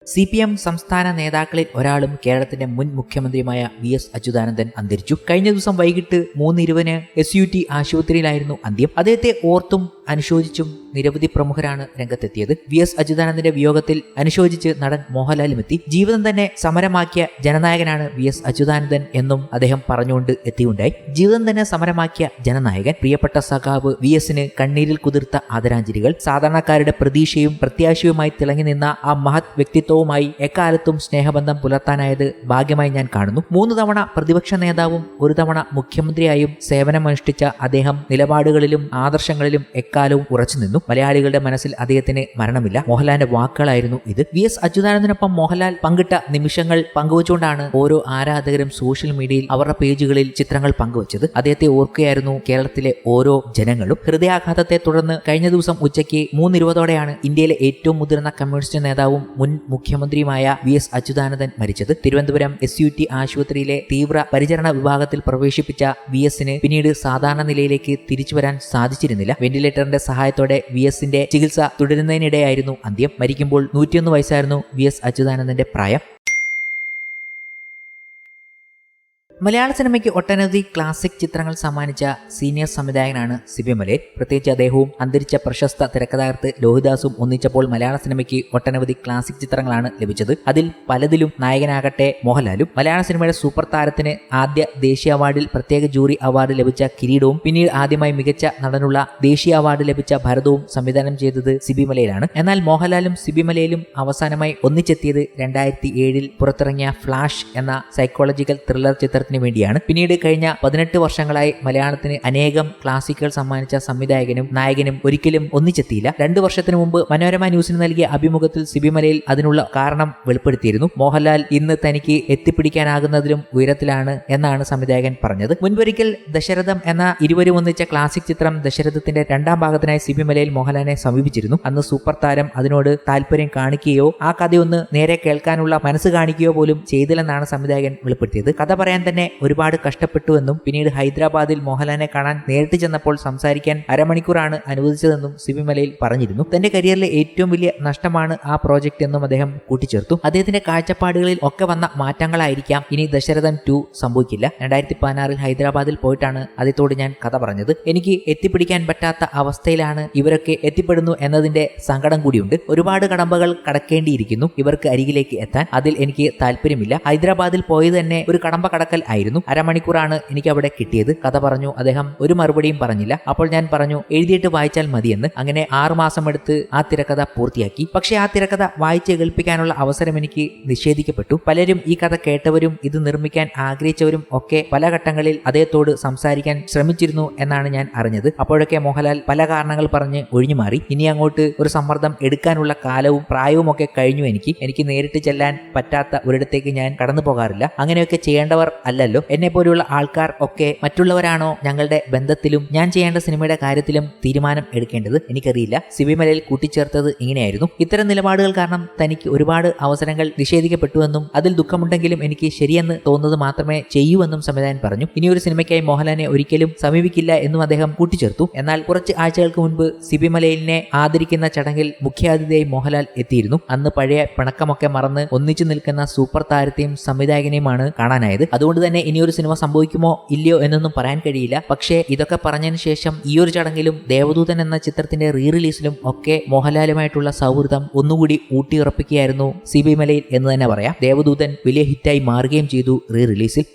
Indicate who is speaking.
Speaker 1: CPM സംസ്ഥാന നേതാക്കളിൽ ഒരാളും കേരളത്തിന്റെ മുൻ മുഖ്യമന്ത്രിയുമായ VS അച്യുതാനന്ദൻ അന്തരിച്ചു. കഴിഞ്ഞ ദിവസം വൈകിട്ട് 3:20 SUT ആശുപത്രിയിലായിരുന്നു അന്ത്യം. അദ്ദേഹത്തെ ഓർത്തും അനുശോചിച്ചും നിരവധി പ്രമുഖരാണ് രംഗത്തെത്തിയത്. VS അച്യുതാനന്ദന്റെ വിയോഗത്തിൽ അനുശോചിച്ച് നടൻ മോഹൻലാലും എത്തി. ജീവിതം തന്നെ സമരമാക്കിയ ജനനായകനാണ് VS അച്യുതാനന്ദൻ എന്നും അദ്ദേഹം പറഞ്ഞുകൊണ്ട് എത്തിയുണ്ടായി. ജീവിതം തന്നെ സമരമാക്കിയ ജനനായകൻ, പ്രിയപ്പെട്ട സഖാവ് VSന് കണ്ണീരിൽ കുതിർത്ത ആദരാഞ്ജലികൾ. സാധാരണക്കാരുടെ പ്രതീക്ഷയും പ്രത്യാശയുമായി തിളങ്ങി നിന്ന ആ മഹത് വ്യക്തിത്വവുമായി എക്കാലത്തും സ്നേഹബന്ധം പുലർത്താനായത് ഭാഗ്യമായി ഞാൻ കാണുന്നു. 3 തവണ പ്രതിപക്ഷ നേതാവും 1 തവണ മുഖ്യമന്ത്രിയായും സേവനമനുഷ്ഠിച്ച അദ്ദേഹം നിലപാടുകളിലും ആദർശങ്ങളിലും എക്കാലവും ഉറച്ചുനിന്നു. മലയാളികളുടെ മനസ്സിൽ അദ്ദേഹത്തിന് മരണമില്ല. മോഹൻലാലിന്റെ വാക്കുകളായിരുന്നു ഇത്. VS അച്യുതാനന്ദനൊപ്പം മോഹൻലാൽ പങ്കിട്ട നിമിഷങ്ങൾ പങ്കുവച്ചുകൊണ്ടാണ് ഓരോ ആരാധകരും സോഷ്യൽ മീഡിയയിൽ അവരുടെ പേജുകളിൽ ചിത്രങ്ങൾ പങ്കുവച്ചത്. അദ്ദേഹത്തെ ഓർക്കുകയായിരുന്നു കേരളത്തിലെ ഓരോ ജനങ്ങളും. ഹൃദയാഘാതത്തെ തുടർന്ന് കഴിഞ്ഞ ദിവസം ഉച്ചയ്ക്ക് 3:20 ഇന്ത്യയിലെ ഏറ്റവും മുതിർന്ന കമ്മ്യൂണിസ്റ്റ് നേതാവും മുൻ മുഖ്യമന്ത്രിയുമായ VS അച്യുതാനന്ദൻ മരിച്ചത്. തിരുവനന്തപുരം SUT ആശുപത്രിയിലെ തീവ്ര പരിചരണ വിഭാഗത്തിൽ പ്രവേശിപ്പിച്ച VSന് പിന്നീട് സാധാരണ നിലയിലേക്ക് തിരിച്ചു വരാൻ സാധിച്ചിരുന്നില്ല. വെന്റിലേറ്ററിന്റെ സഹായത്തോടെ VSന്റെ ചികിത്സ തുടരുന്നതിനിടെയായിരുന്നു അന്ത്യം. മരിക്കുമ്പോൾ 101 വയസ്സായിരുന്നു VS അച്യുതാനന്ദന്റെ പ്രായം. മലയാള സിനിമയ്ക്ക് ഒട്ടനവധി ക്ലാസിക് ചിത്രങ്ങൾ സമ്മാനിച്ച സീനിയർ സംവിധായകനാണ് സിബി മലയിൽ. പ്രത്യേകിച്ച് അദ്ദേഹവും അന്തരിച്ച പ്രശസ്ത തിരക്കഥാകൃത്ത് ലോഹിദാസും ഒന്നിച്ചപ്പോൾ മലയാള സിനിമയ്ക്ക് ഒട്ടനവധി ക്ലാസിക് ചിത്രങ്ങളാണ് ലഭിച്ചത്. അതിൽ പലതിലും നായകനാകട്ടെ മോഹൻലാലും. മലയാള സിനിമയുടെ സൂപ്പർ താരത്തിന് ആദ്യ ദേശീയ അവാർഡിൽ പ്രത്യേക ജൂറി അവാർഡ് ലഭിച്ച കിരീടവും പിന്നീട് ആദ്യമായി മികച്ച നടനുള്ള ദേശീയ അവാർഡ് ലഭിച്ച ഭരതവും സംവിധാനം ചെയ്തത് സിബി മലയിലാണ്. എന്നാൽ മോഹൻലാലും സിബി മലയിലും അവസാനമായി ഒന്നിച്ചെത്തിയത് 2007 പുറത്തിറങ്ങിയ ഫ്ലാഷ് എന്ന സൈക്കോളജിക്കൽ ത്രില്ലർ ചിത്രത്തിൽ വേണ്ടിയാണ്. പിന്നീട് കഴിഞ്ഞ 18 വർഷങ്ങളായി മലയാളത്തിന് അനേകം ക്ലാസിക്കുകൾ സമ്മാനിച്ച സംവിധായകനും നായകനും ഒരിക്കലും ഒന്നിച്ചെത്തിയില്ല. 2 വർഷത്തിനു മുമ്പ് മനോരമ ന്യൂസിന് നൽകിയ അഭിമുഖത്തിൽ സിബി മലയിൽ അതിനുള്ള കാരണം വെളിപ്പെടുത്തിയിരുന്നു. മോഹൻലാൽ ഇന്ന് തനിക്ക് എത്തിപ്പിടിക്കാനാകുന്നതിലും ഉയരത്തിലാണ് എന്നാണ് സംവിധായകൻ പറഞ്ഞത്. മുൻപൊരിക്കൽ ദശരഥം എന്ന ഇരുവരും ഒന്നിച്ച ക്ലാസിക് ചിത്രം ദശരഥത്തിന്റെ 2ാം ഭാഗത്തിനായി സിബി മലയിൽ മോഹൻലാലിനെ സമീപിച്ചിരുന്നു. അന്ന് സൂപ്പർ താരം അതിനോട് താല്പര്യം കാണിക്കുകയോ ആ കഥയൊന്ന് നേരെ കേൾക്കാനുള്ള മനസ്സ് കാണിക്കുകയോ പോലും ചെയ്തില്ലെന്നാണ് സംവിധായകൻ വെളിപ്പെടുത്തിയത്. കഥ പറയാൻ തന്നെ ഒരുപാട് കഷ്ടപ്പെട്ടുവെന്നും പിന്നീട് ഹൈദരാബാദിൽ മോഹൻലാലിനെ കാണാൻ നേരിട്ട് ചെന്നപ്പോൾ സംസാരിക്കാൻ അരമണിക്കൂറാണ് അനുവദിച്ചതെന്നും സിബി മലയിൽ പറഞ്ഞിരുന്നു. തന്റെ കരിയറിലെ ഏറ്റവും വലിയ നഷ്ടമാണ് ആ പ്രോജക്റ്റ് എന്നും അദ്ദേഹം കൂട്ടിച്ചേർത്തു. അദ്ദേഹത്തിന്റെ കാഴ്ചപ്പാടുകളിൽ ഒക്കെ വന്ന മാറ്റങ്ങളായിരിക്കാം ഇനി ദശരഥം 2 സംഭവിക്കില്ല. 2016 ഹൈദരാബാദിൽ പോയിട്ടാണ് അദ്ദേഹത്തോട് ഞാൻ കഥ പറഞ്ഞത്. എനിക്ക് എത്തിപ്പിടിക്കാൻ പറ്റാത്ത അവസ്ഥയിലാണ് ഇവരൊക്കെ എത്തിപ്പെടുന്നു എന്നതിന്റെ സങ്കടം കൂടിയുണ്ട്. ഒരുപാട് കടമ്പകൾ കടക്കേണ്ടിയിരിക്കുന്നു ഇവർക്ക് അരികിലേക്ക് എത്താൻ. അതിൽ എനിക്ക് താല്പര്യമില്ല. ഹൈദരാബാദിൽ പോയത് തന്നെ ഒരു കടമ്പ കടക്കൽ ആയിരുന്നു. അരമണിക്കൂറാണ് എനിക്ക് അവിടെ കിട്ടിയത്. കഥ പറഞ്ഞു. അദ്ദേഹം ഒരു മറുപടിയും പറഞ്ഞില്ല. അപ്പോൾ ഞാൻ പറഞ്ഞു എഴുതിയിട്ട് വായിച്ചാൽ മതിയെന്ന്. അങ്ങനെ 6 മാസം എടുത്ത് ആ തിരക്കഥ പൂർത്തിയാക്കി. പക്ഷേ ആ തിരക്കഥ വായിച്ച് കേൾപ്പിക്കാനുള്ള അവസരം എനിക്ക് നിഷേധിക്കപ്പെട്ടു. പലരും ഈ കഥ കേട്ടവരും ഇത് നിർമ്മിക്കാൻ ആഗ്രഹിച്ചവരും ഒക്കെ പല ഘട്ടങ്ങളിൽ അദ്ദേഹത്തോട് സംസാരിക്കാൻ ശ്രമിച്ചിരുന്നു എന്നാണ് ഞാൻ അറിഞ്ഞത്. അപ്പോഴൊക്കെ മോഹൻലാൽ പല കാരണങ്ങൾ പറഞ്ഞ് ഒഴിഞ്ഞുമാറി. ഇനി അങ്ങോട്ട് ഒരു സമ്മർദ്ദം എടുക്കാനുള്ള കാലവും പ്രായവും ഒക്കെ കഴിഞ്ഞു. എനിക്ക് നേരിട്ട് ചെല്ലാൻ പറ്റാത്ത ഒരിടത്തേക്ക് ഞാൻ കടന്നു പോകാറില്ല. അങ്ങനെയൊക്കെ ചെയ്യേണ്ടവർ അല്ലല്ലോ. എന്നെ പോലെയുള്ള ആൾക്കാർ ഒക്കെ മറ്റുള്ളവരാണോ ഞങ്ങളുടെ ബന്ധത്തിലും ഞാൻ ചെയ്യേണ്ട സിനിമയുടെ കാര്യത്തിലും തീരുമാനം എടുക്കേണ്ടത്? എനിക്കറിയില്ല. സിബി മലയിൽ കൂട്ടിച്ചേർത്തത് ഇങ്ങനെയായിരുന്നു. ഇത്തരം നിലപാടുകൾ കാരണം തനിക്ക് ഒരുപാട് അവസരങ്ങൾ നിഷേധിക്കപ്പെട്ടുവെന്നും അതിൽ ദുഃഖമുണ്ടെങ്കിലും എനിക്ക് ശരിയെന്ന് തോന്നുന്നത് മാത്രമേ ചെയ്യൂവെന്നും സംവിധായകൻ പറഞ്ഞു. ഇനിയൊരു സിനിമയ്ക്കായി മോഹൻലാലിനെ ഒരിക്കലും സമീപിക്കില്ല എന്നും അദ്ദേഹം കൂട്ടിച്ചേർത്തു. എന്നാൽ കുറച്ച് ആഴ്ചകൾക്ക് മുൻപ് സിബി മലയിലിനെ ആദരിക്കുന്ന ചടങ്ങിൽ മുഖ്യാതിഥിയായി മോഹൻലാൽ എത്തിയിരുന്നു. അന്ന് പഴയ പിണക്കമൊക്കെ മറന്ന് ഒന്നിച്ചു നിൽക്കുന്ന സൂപ്പർ താരത്തെയും സംവിധായകനെയുമാണ് കാണാനായത്. അതുകൊണ്ട് തന്നെ ഇനിയൊരു സിനിമ സംഭവിക്കുമോ ഇല്ലയോ എന്നൊന്നും പറയാൻ കഴിയില്ല. പക്ഷേ ഇതൊക്കെ പറഞ്ഞതിന് ശേഷം ഈ ഒരു ചടങ്ങിലും ദേവദൂതൻ എന്ന ചിത്രത്തിന്റെ റീ റിലീസിലും ഒക്കെ മോഹൻലാലുമായിട്ടുള്ള സൗഹൃദം ഒന്നുകൂടി ഊട്ടിയുറപ്പിക്കുകയായിരുന്നു സിബി മലയിൽ എന്ന് തന്നെ പറയാം. ദേവദൂതൻ വലിയ ഹിറ്റായി മാറുകയും ചെയ്തു റീ റിലീസിൽ.